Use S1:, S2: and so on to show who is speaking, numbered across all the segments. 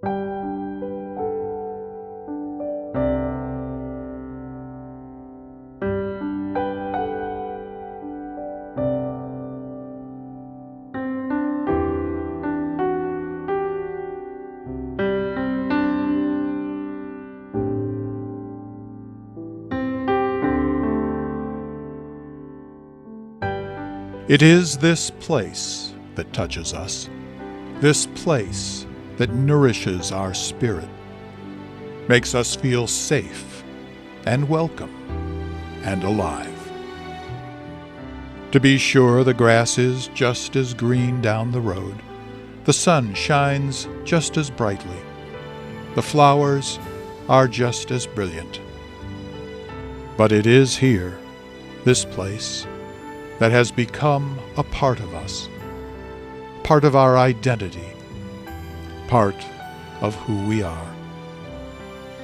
S1: It is this place that touches us, this place that nourishes our spirit, makes us feel safe and welcome and alive. To be sure, the grass is just as green down the road, the sun shines just as brightly, the flowers are just as brilliant. But it is here, this place, that has become a part of us, part of our identity, part of who we are.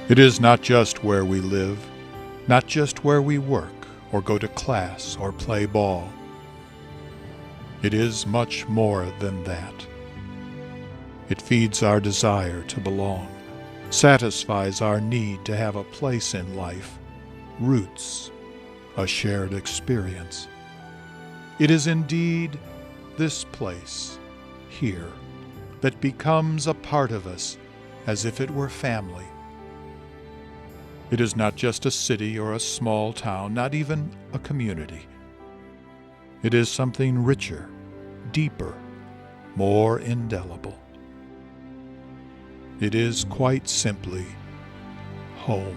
S1: It is not just where we live, not just where we work or go to class or play ball. It is much more than that. It feeds our desire to belong, satisfies our need to have a place in life, roots, a shared experience. It is indeed this place, here, that becomes a part of us as if it were family. It is not just a city or a small town, not even a community. It is something richer, deeper, more indelible. It is quite simply home.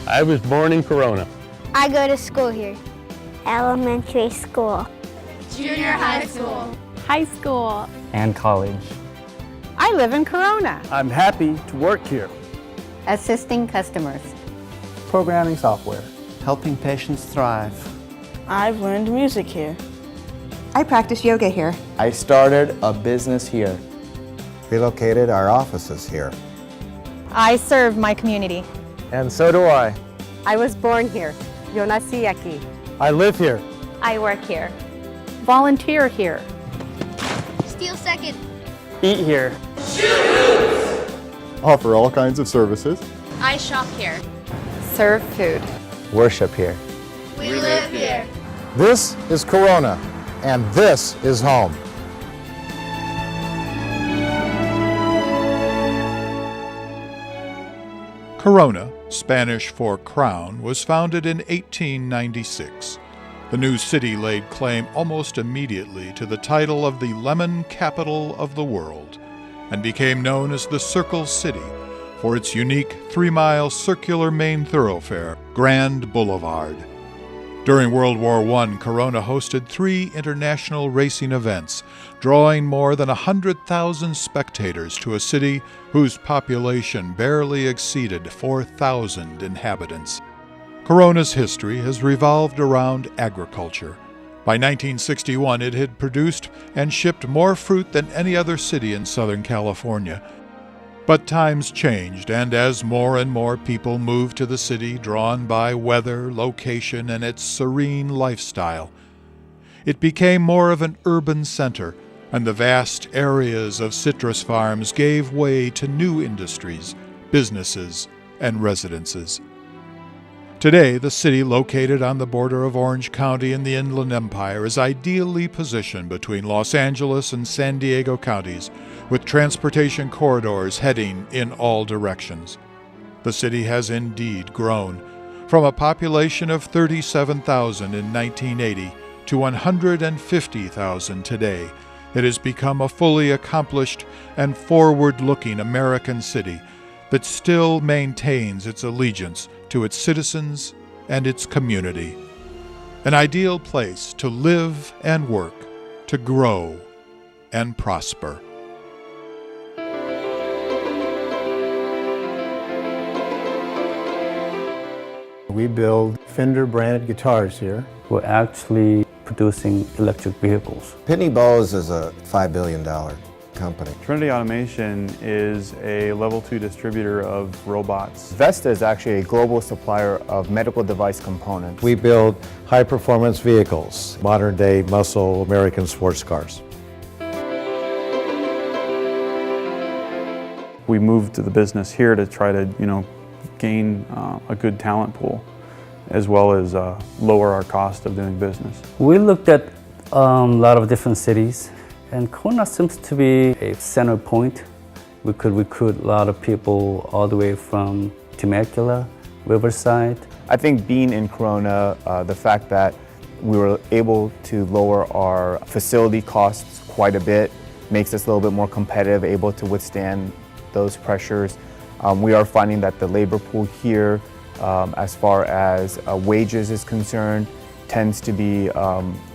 S2: I was born in Corona.
S3: I go to school here.
S4: Elementary school.
S5: Junior high school.
S6: High school.
S7: And college.
S6: I live in Corona.
S2: I'm happy to work here.
S8: Assisting customers.
S9: Programming software.
S10: Helping patients thrive.
S11: I've learned music here.
S12: I practice yoga here.
S13: I started a business here.
S14: Relocated our offices here.
S15: I serve my community.
S2: And so do I.
S16: I was born here. Yo nací aquí.
S2: I live here.
S15: I work here.
S6: Volunteer here.
S5: Steal second.
S2: Eat here.
S17: Offer all kinds of services.
S5: I shop here.
S6: Serve food.
S13: Worship here.
S5: We live here.
S14: This is Corona, and this is home.
S1: Corona, Spanish for crown, was founded in 1896. The new city laid claim almost immediately to the title of the lemon capital of the world and became known as the Circle City for its unique 3-mile circular main thoroughfare, Grand Boulevard. During World War I, Corona hosted 3 international racing events, drawing more than 100,000 spectators to a city whose population barely exceeded 4,000 inhabitants. Corona's history has revolved around agriculture. By 1961, it had produced and shipped more fruit than any other city in Southern California. But times changed, and as more and more people moved to the city, drawn by weather, location, and its serene lifestyle, it became more of an urban center, and the vast areas of citrus farms gave way to new industries, businesses, and residences. Today, the city, located on the border of Orange County in the Inland Empire, is ideally positioned between Los Angeles and San Diego counties, with transportation corridors heading in all directions. The city has indeed grown, from a population of 37,000 in 1980 to 150,000 today. It has become a fully accomplished and forward-looking American city that still maintains its allegiance to its citizens and its community. An ideal place to live and work, to grow and prosper.
S9: We build Fender branded guitars here.
S7: We're actually producing electric vehicles.
S14: Pitney Bowes is a $5 billion
S7: company.
S17: Trinity Automation is a level 2 distributor of robots.
S13: Vesta is actually a global supplier of medical device components.
S14: We build high-performance vehicles, modern-day muscle American sports cars.
S17: We moved to the business here to try to, gain a good talent pool, as well as lower our cost of doing business.
S2: We looked at a lot of different cities, and Corona seems to be a center point. We could recruit a lot of people all the way from Temecula, Riverside.
S13: I think being in Corona, the fact that we were able to lower our facility costs quite a bit makes us a little bit more competitive, able to withstand those pressures. We are finding that the labor pool here, as far as wages is concerned, tends to be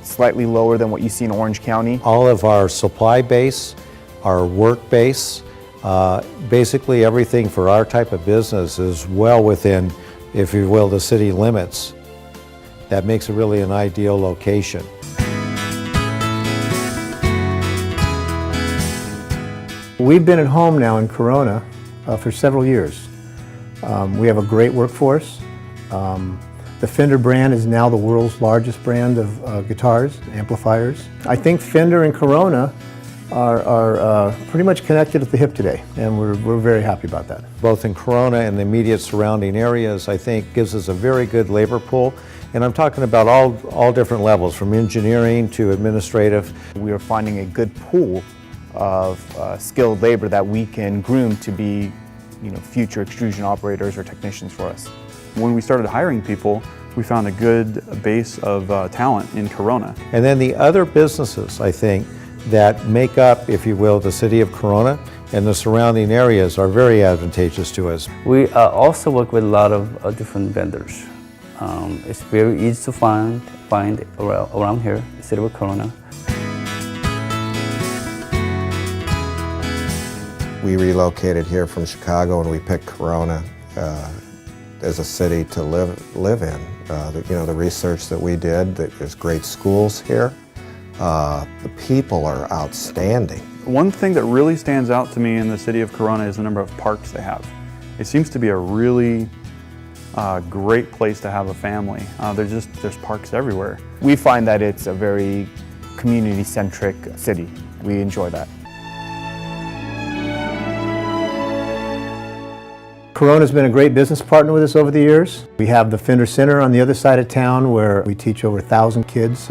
S13: slightly lower than what you see in Orange County.
S14: All of our supply base, our work base, basically everything for our type of business is well within, if you will, the city limits. That makes it really an ideal location.
S9: We've been at home now in Corona for several years. We have a great workforce. The Fender brand is now the world's largest brand of guitars, amplifiers. I think Fender and Corona are pretty much connected at the hip today, and we're very happy about that.
S14: Both in Corona and the immediate surrounding areas, I think gives us a very good labor pool. And I'm talking about all different levels, from engineering to administrative.
S13: We are finding a good pool of skilled labor that we can groom to be future extrusion operators or technicians for us.
S17: When we started hiring people, we found a good base of talent in Corona.
S14: And then the other businesses, I think, that make up, if you will, the city of Corona and the surrounding areas are very advantageous to us.
S2: We also work with a lot of different vendors. It's very easy to find around here, the city of Corona.
S7: We relocated here from Chicago and we picked Corona as a city to live in. The research that we did, there's great schools here. The people are outstanding.
S17: One thing that really stands out to me in the city of Corona is the number of parks they have. It seems to be a really great place to have a family. There's parks everywhere.
S13: We find that it's a very community-centric city. We enjoy that.
S9: Corona's been a great business partner with us over the years. We have the Fender Center on the other side of town where we teach over 1,000 kids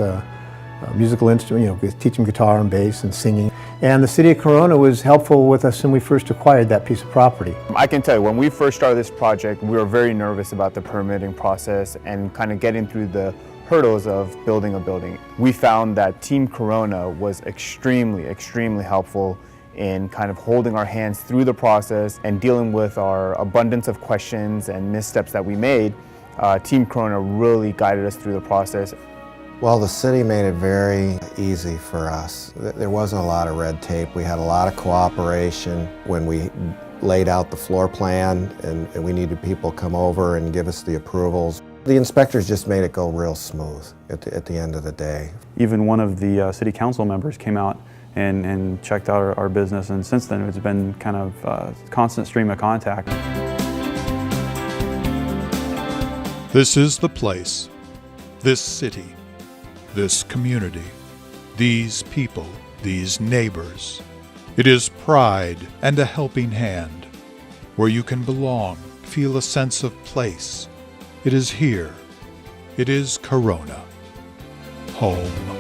S9: musical instrument, teach them guitar and bass and singing. And the city of Corona was helpful with us when we first acquired that piece of property.
S13: I can tell you, when we first started this project, we were very nervous about the permitting process and kind of getting through the hurdles of building a building. We found that Team Corona was extremely, extremely helpful in kind of holding our hands through the process and dealing with our abundance of questions and missteps that we made. Team Corona really guided us through the process.
S7: Well, the city made it very easy for us. There wasn't a lot of red tape. We had a lot of cooperation when we laid out the floor plan and we needed people to come over and give us the approvals. The inspectors just made it go real smooth at the end of the day.
S17: Even one of the city council members came out and checked out our business, and since then it's been kind of a constant stream of contact.
S1: This is the place, this city, this community, these people, these neighbors. It is pride and a helping hand, where you can belong, feel a sense of place. It is here. It is Corona, home.